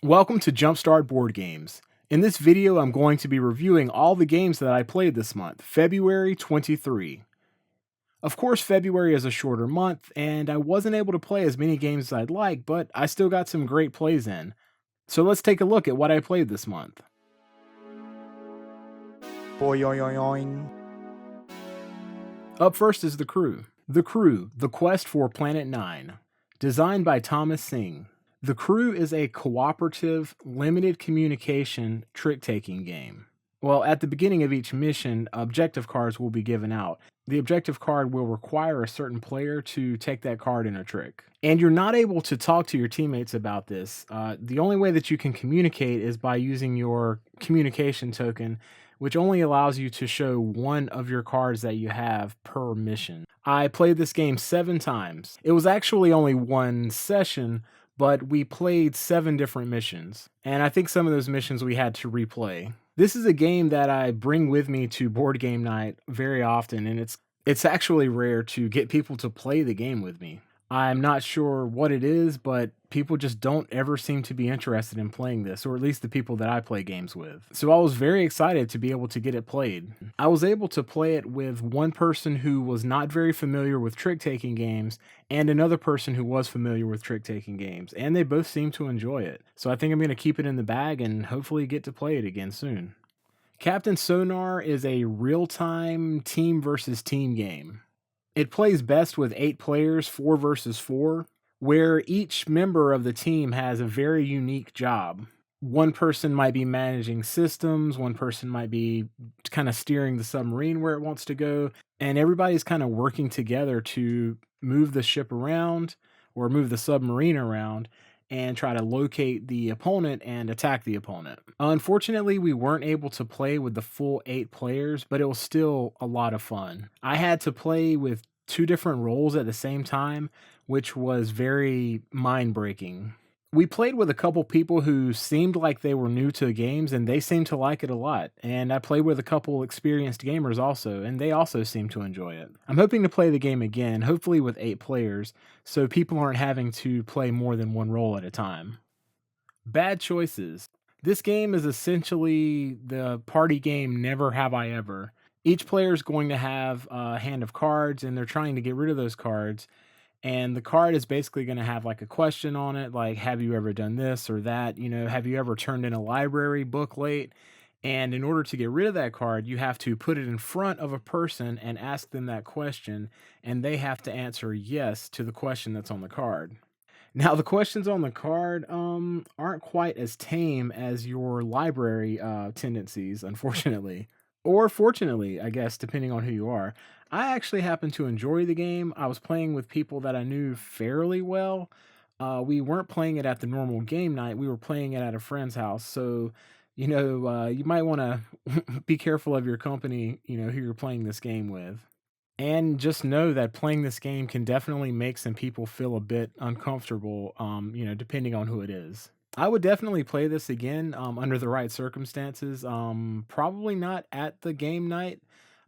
Welcome to Jumpstart Board Games. In this video, I'm going to be reviewing all the games that I played this month, February 23. Of course, February is a shorter month, and I wasn't able to play as many games as I'd like, but I still got some great plays in. So let's take a look at what I played this month. Boing. Up first is The Crew. The Crew, The Quest for Planet 9. Designed by Thomas Singh. The Crew is a cooperative, limited communication trick-taking game. Well, at the beginning of each mission, objective cards will be given out. The objective card will require a certain player to take that card in a trick. And you're not able to talk to your teammates about this. The only way that you can communicate is by using your communication token, which only allows you to show one of your cards that you have per mission. I played this game 7 times. It was actually only one session, but we played 7 different missions. And I think some of those missions we had to replay. This is a game that I bring with me to board game night very often, and it's actually rare to get people to play the game with me. I'm not sure what it is, but people just don't ever seem to be interested in playing this, or at least the people that I play games with. So I was very excited to be able to get it played. I was able to play it with one person who was not very familiar with trick-taking games and another person who was familiar with trick-taking games, and they both seemed to enjoy it. So I think I'm going to keep it in the bag and hopefully get to play it again soon. Captain Sonar is a real-time team versus team game. It plays best with 8 players, 4 versus 4, where each member of the team has a very unique job. One person might be managing systems, one person might be kind of steering the submarine where it wants to go, and everybody's kind of working together to move the ship around or move the submarine around and try to locate the opponent and attack the opponent. Unfortunately, we weren't able to play with the full 8 players, but it was still a lot of fun. I had to play with 2 different roles at the same time, which was very mind-breaking. We played with a couple people who seemed like they were new to games, and they seemed to like it a lot. And I played with a couple experienced gamers also, and they also seemed to enjoy it. I'm hoping to play the game again, hopefully with 8 players, so people aren't having to play more than one role at a time. Bad choices. This game is essentially the party game Never Have I Ever. Each player is going to have a hand of cards, and they're trying to get rid of those cards. And the card is basically going to have like a question on it, like, have you ever done this or that? Have you ever turned in a library book late? And in order to get rid of that card, you have to put it in front of a person and ask them that question, and they have to answer yes to the question that's on the card. Now, the questions on the card aren't quite as tame as your library tendencies, unfortunately. Or fortunately, I guess, depending on who you are. I actually happened to enjoy the game. I was playing with people that I knew fairly well. We weren't playing it at the normal game night, we were playing it at a friend's house. So, you might want to be careful of your company, who you're playing this game with. And just know that playing this game can definitely make some people feel a bit uncomfortable, depending on who it is. I would definitely play this again under the right circumstances. Probably not at the game night,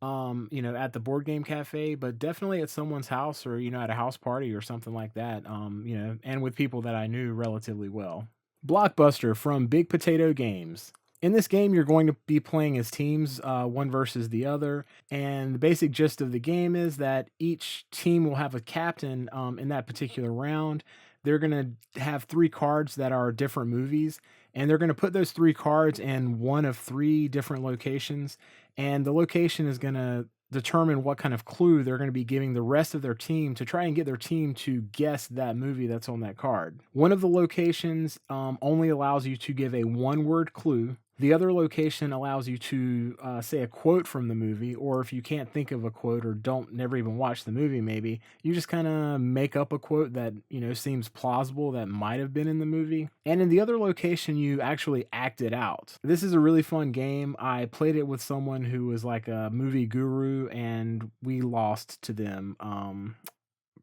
at the board game cafe, but definitely at someone's house or, at a house party or something like that, and with people that I knew relatively well. Blockbuster from Big Potato Games. In this game, you're going to be playing as teams, one versus the other. And the basic gist of the game is that each team will have a captain in that particular round. They're going to have 3 cards that are different movies, and they're going to put those 3 cards in one of 3 different locations. And the location is going to determine what kind of clue they're going to be giving the rest of their team to try and get their team to guess that movie that's on that card. One of the locations only allows you to give a 1-word clue. The other location allows you to say a quote from the movie, or if you can't think of a quote or don't never even watch the movie, maybe you just kind of make up a quote that seems plausible that might have been in the movie. And in the other location, you actually act it out. This is a really fun game. I played it with someone who was like a movie guru, and we lost to them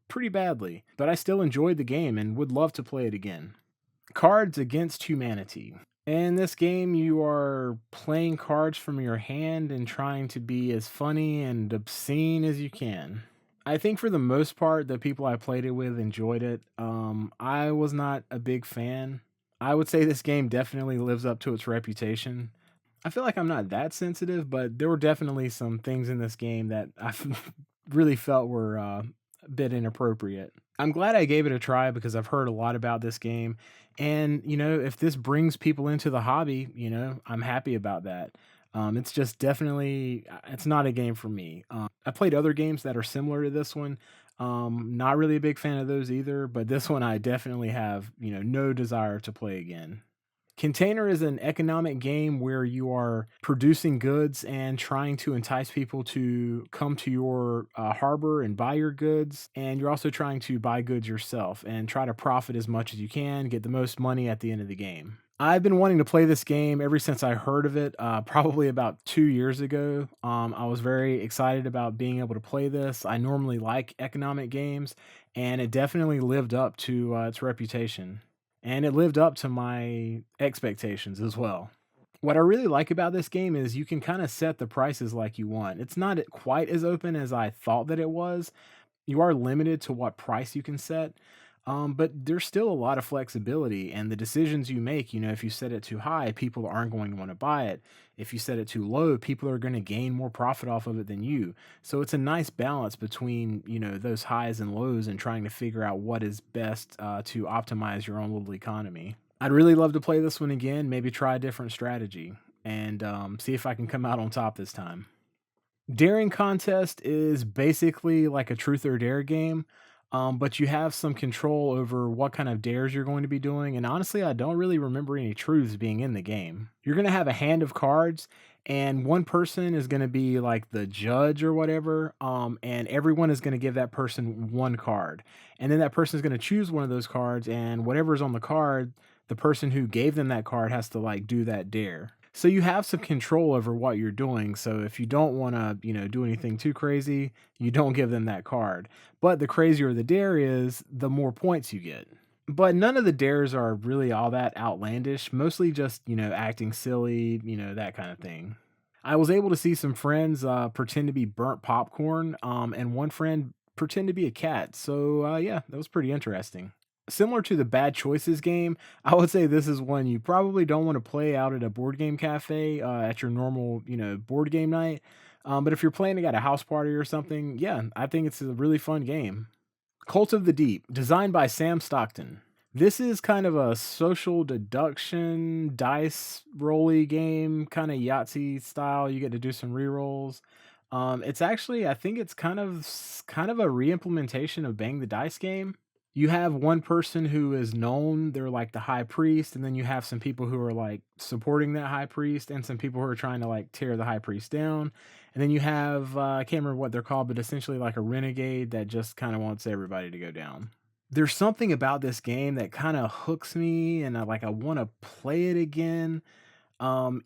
pretty badly. But I still enjoyed the game and would love to play it again. Cards Against Humanity. In this game, you are playing cards from your hand and trying to be as funny and obscene as you can. I think for the most part, the people I played it with enjoyed it. I was not a big fan. I would say this game definitely lives up to its reputation. I feel like I'm not that sensitive, but there were definitely some things in this game that I really felt were a bit inappropriate. I'm glad I gave it a try because I've heard a lot about this game. And, if this brings people into the hobby, I'm happy about that. It's just definitely, it's not a game for me. I played other games that are similar to this one. Not really a big fan of those either, but this one I definitely have, no desire to play again. Container is an economic game where you are producing goods and trying to entice people to come to your harbor and buy your goods. And you're also trying to buy goods yourself and try to profit as much as you can, get the most money at the end of the game. I've been wanting to play this game ever since I heard of it, probably about 2 years ago. I was very excited about being able to play this. I normally like economic games, and it definitely lived up to its reputation. And it lived up to my expectations as well. What I really like about this game is you can kind of set the prices like you want. It's not quite as open as I thought that it was. You are limited to what price you can set, but there's still a lot of flexibility. And the decisions you make, if you set it too high, people aren't going to want to buy it. If you set it too low, people are going to gain more profit off of it than you. So it's a nice balance between those highs and lows and trying to figure out what is best to optimize your own little economy. I'd really love to play this one again, maybe try a different strategy, and see if I can come out on top this time. Daring contest is basically like a truth or dare game, but you have some control over what kind of dares you're going to be doing. And honestly, I don't really remember any truths being in the game. You're going to have a hand of cards, and one person is going to be like the judge or whatever. And everyone is going to give that person one card. And then that person is going to choose one of those cards, and whatever's on the card, the person who gave them that card has to like do that dare. So you have some control over what you're doing. So if you don't want to, do anything too crazy, you don't give them that card. But the crazier the dare is, the more points you get. But none of the dares are really all that outlandish, mostly just, acting silly, that kind of thing. I was able to see some friends pretend to be burnt popcorn, and one friend pretend to be a cat. So yeah, that was pretty interesting. Similar to the bad choices game, I would say this is one you probably don't want to play out at a board game cafe at your normal, board game night. But if you're playing it at a house party or something, yeah, I think it's a really fun game. Cult of the Deep, designed by Sam Stockton. This is kind of a social deduction dice rolly game, kind of Yahtzee style. You get to do some rerolls. It's actually, I think it's kind of a re-implementation of Bang the Dice game. You have one person who is known, they're like the high priest, and then you have some people who are like supporting that high priest and some people who are trying to like tear the high priest down. And then you have I can't remember what they're called, but essentially like a renegade that just kind of wants everybody to go down. There's something about this game that kind of hooks me, and I want to play it again,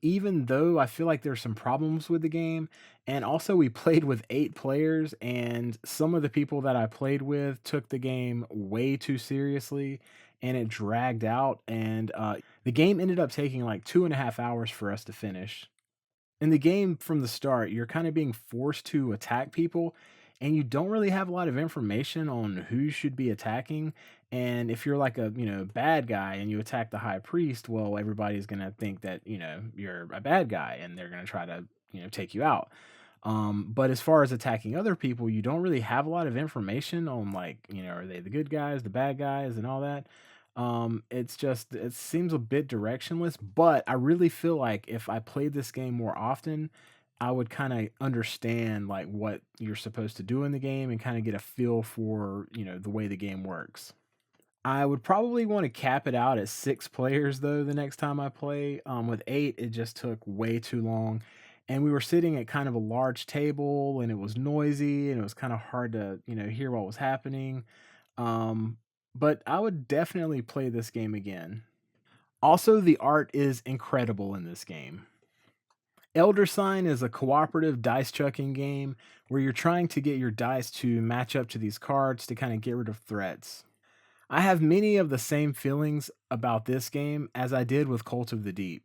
even though I feel like there's some problems with the game. And also, we played with 8 players, and some of the people that I played with took the game way too seriously, and it dragged out. And the game ended up taking like 2.5 hours for us to finish. In the game from the start, you're kind of being forced to attack people, and you don't really have a lot of information on who you should be attacking. And if you're like a, bad guy and you attack the high priest, well, everybody's going to think that, you're a bad guy and they're going to try to, take you out. But as far as attacking other people, you don't really have a lot of information on like, are they the good guys, the bad guys, and all that. It's just it seems a bit directionless, but I really feel like if I played this game more often, I would kind of understand like what you're supposed to do in the game and kind of get a feel for, the way the game works. I would probably want to cap it out at 6 players though the next time I play. With 8, it just took way too long. And we were sitting at kind of a large table and it was noisy and it was kind of hard to, hear what was happening. Um, but I would definitely play this game again. Also, the art is incredible in this game. Elder Sign is a cooperative dice chucking game where you're trying to get your dice to match up to these cards to kind of get rid of threats. I have many of the same feelings about this game as I did with Cult of the Deep.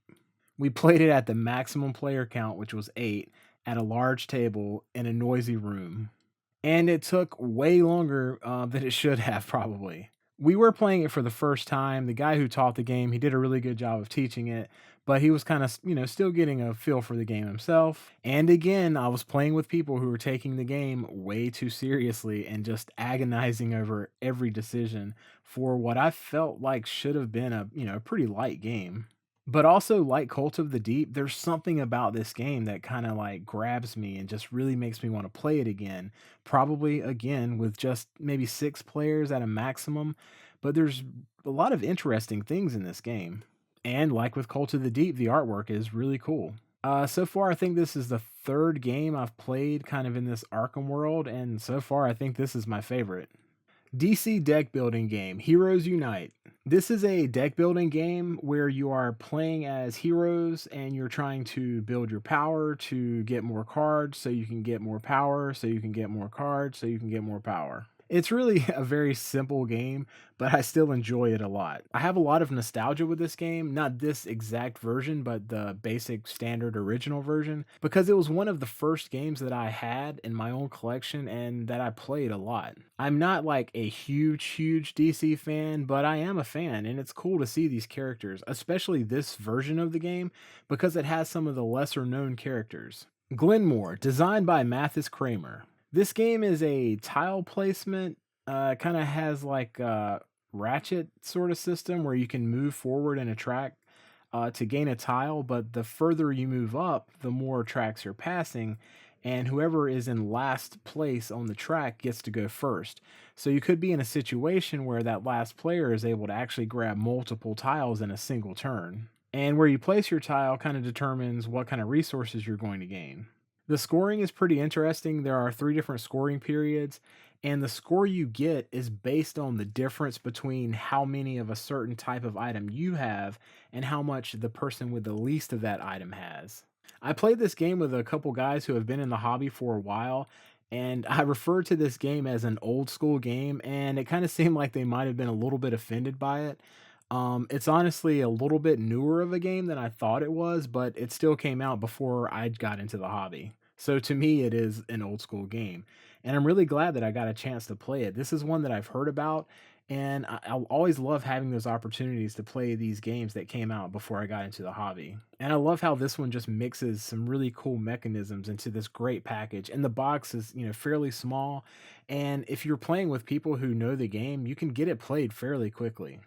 We played it at the maximum player count, which was 8, at a large table in a noisy room. And it took way longer than it should have, probably. We were playing it for the first time. The guy who taught the game, he did a really good job of teaching it, but he was kind of, still getting a feel for the game himself. And again, I was playing with people who were taking the game way too seriously and just agonizing over every decision for what I felt like should have been a pretty light game. But also, like Cult of the Deep, there's something about this game that kind of like grabs me and just really makes me want to play it again. Probably again with just maybe 6 players at a maximum. But there's a lot of interesting things in this game. And like with Cult of the Deep, the artwork is really cool. So far, I think this is the third game I've played kind of in this Arkham world, and so far, I think this is my favorite. DC deck building game, Heroes Unite. This is a deck building game where you are playing as heroes and you're trying to build your power to get more cards so you can get more power, so you can get more cards, so you can get more power. It's really a very simple game, but I still enjoy it a lot. I have a lot of nostalgia with this game, not this exact version, but the basic standard original version, because it was one of the first games that I had in my own collection and that I played a lot. I'm not like a huge DC fan, but I am a fan, and it's cool to see these characters, especially this version of the game, because it has some of the lesser known characters. Glenmore, designed by Mathis Kramer. This game is a tile placement, kind of has like a ratchet sort of system where you can move forward in a track to gain a tile, but the further you move up, the more tracks you're passing, and whoever is in last place on the track gets to go first. So you could be in a situation where that last player is able to actually grab multiple tiles in a single turn. And where you place your tile kind of determines what kind of resources you're going to gain. The scoring is pretty interesting. There are 3 different scoring periods, and the score you get is based on the difference between how many of a certain type of item you have and how much the person with the least of that item has. I played this game with a couple guys who have been in the hobby for a while, and I referred to this game as an old school game, and it kind of seemed like they might have been a little bit offended by it. It's honestly a little bit newer of a game than I thought it was, but it still came out before I got into the hobby. So to me, it is an old school game. And I'm really glad that I got a chance to play it. This is one that I've heard about, and I'll always love having those opportunities to play these games that came out before I got into the hobby. And I love how this one just mixes some really cool mechanisms into this great package. And the box is, fairly small. And if you're playing with people who know the game, you can get it played fairly quickly.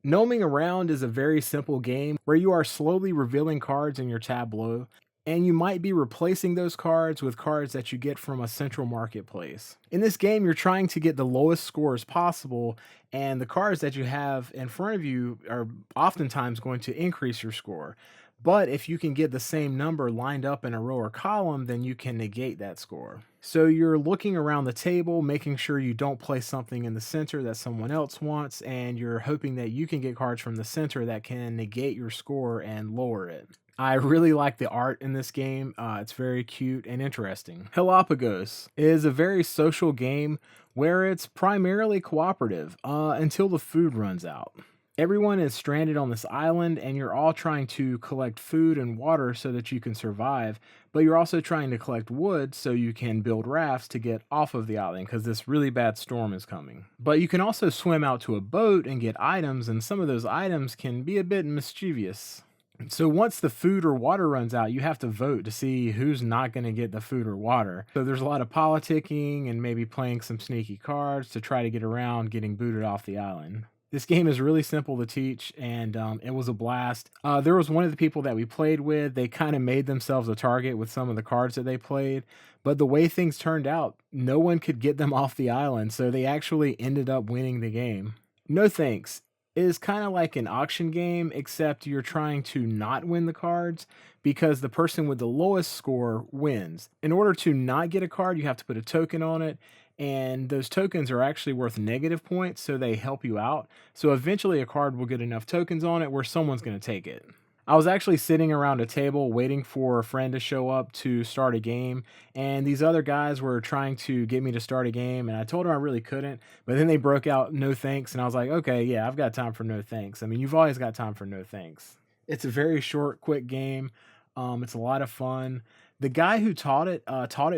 Gnoming Around is a very simple game where you are slowly revealing cards in your tableau, and you might be replacing those cards with cards that you get from a central marketplace. In this game, you're trying to get the lowest scores possible, and the cards that you have in front of you are oftentimes going to increase your score. But if you can get the same number lined up in a row or column, then you can negate that score. So you're looking around the table, making sure you don't place something in the center that someone else wants, and you're hoping that you can get cards from the center that can negate your score and lower it. I really like the art in this game. It's very cute and interesting. Galapagos is a very social game where it's primarily cooperative until the food runs out. Everyone is stranded on this island, and you're all trying to collect food and water so that you can survive, but you're also trying to collect wood so you can build rafts to get off of the island because this really bad storm is coming. But you can also swim out to a boat and get items, and some of those items can be a bit mischievous. So once the food or water runs out, you have to vote to see who's not going to get the food or water. So there's a lot of politicking and maybe playing some sneaky cards to try to get around getting booted off the island. This game is really simple to teach, and it was a blast. There was one of the people that we played with. They kind of made themselves a target with some of the cards that they played, but the way things turned out, no one could get them off the island, so they actually ended up winning the game. No Thanks is kind of like an auction game, except you're trying to not win the cards because the person with the lowest score wins. In order to not get a card, you have to put a token on it, and those tokens are actually worth negative points, so they help you out. So eventually a card will get enough tokens on it where someone's going to take it. I was actually sitting around a table waiting for a friend to show up to start a game, and these other guys were trying to get me to start a game, and I told them I really couldn't, but then they broke out No Thanks, and I was like, okay, yeah, I've got time for No Thanks. I mean, you've always got time for No Thanks. It's a very short, quick game. It's a lot of fun. The guy who taught it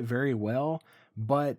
very well, but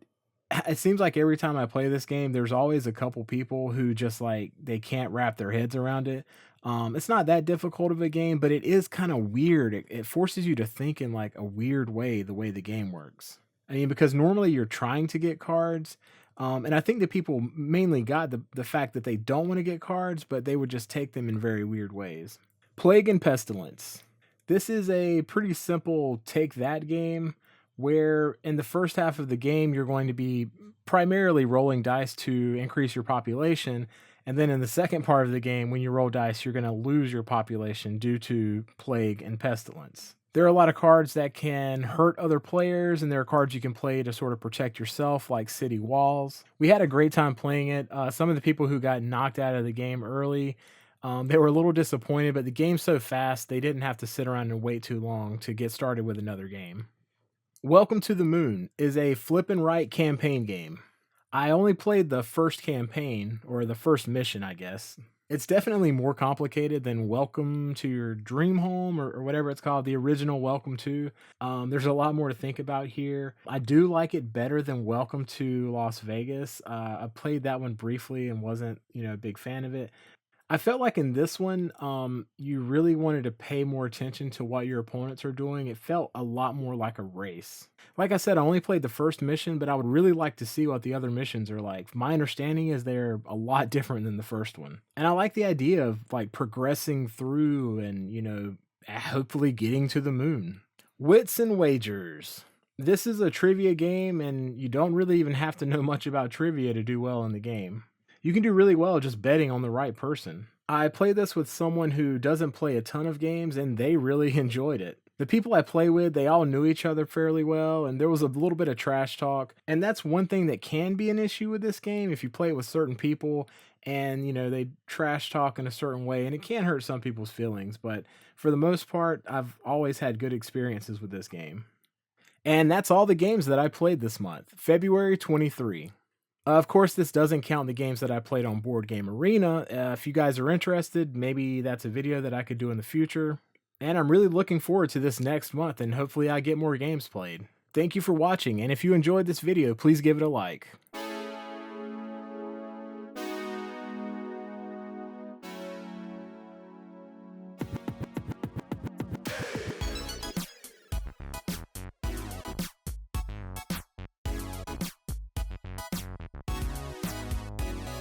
it seems like every time I play this game, there's always a couple people who just like they can't wrap their heads around it. It's not that difficult of a game, but it is kind of weird. It forces you to think in like a weird way, the way the game works. I mean, because normally you're trying to get cards. And I think that people mainly got the fact that they don't want to get cards, but they would just take them in very weird ways. Plague and Pestilence. This is a pretty simple take that game where in the first half of the game you're going to be primarily rolling dice to increase your population, and then in the second part of the game when you roll dice you're going to lose your population due to plague and pestilence. There are a lot of cards that can hurt other players, and there are cards you can play to sort of protect yourself, like City Walls. We had a great time playing it. Some of the people who got knocked out of the game early, they were a little disappointed, but the game's so fast they didn't have to sit around and wait too long to get started with another game. Welcome to the Moon is a flip and right campaign game. I only played the first campaign, or the first mission, I guess. It's definitely more complicated than Welcome to Your Dream Home or whatever it's called, the original Welcome to. There's a lot more to think about here. I do like it better than Welcome to Las Vegas. I played that one briefly and wasn't, a big fan of it. I felt like in this one, you really wanted to pay more attention to what your opponents are doing. It felt a lot more like a race. Like I said, I only played the first mission, but I would really like to see what the other missions are like. My understanding is they're a lot different than the first one. And I like the idea of like progressing through and, hopefully getting to the moon. Wits and Wagers. This is a trivia game, and you don't really even have to know much about trivia to do well in the game. You can do really well just betting on the right person. I played this with someone who doesn't play a ton of games, and they really enjoyed it. The people I play with, they all knew each other fairly well, and there was a little bit of trash talk. And that's one thing that can be an issue with this game if you play it with certain people and, they trash talk in a certain way, and it can hurt some people's feelings. But for the most part, I've always had good experiences with this game. And that's all the games that I played this month, February 23. Of course, this doesn't count the games that I played on Board Game Arena. If you guys are interested, maybe that's a video that I could do in the future. And I'm really looking forward to this next month, and hopefully I get more games played. Thank you for watching, and if you enjoyed this video, please give it a like.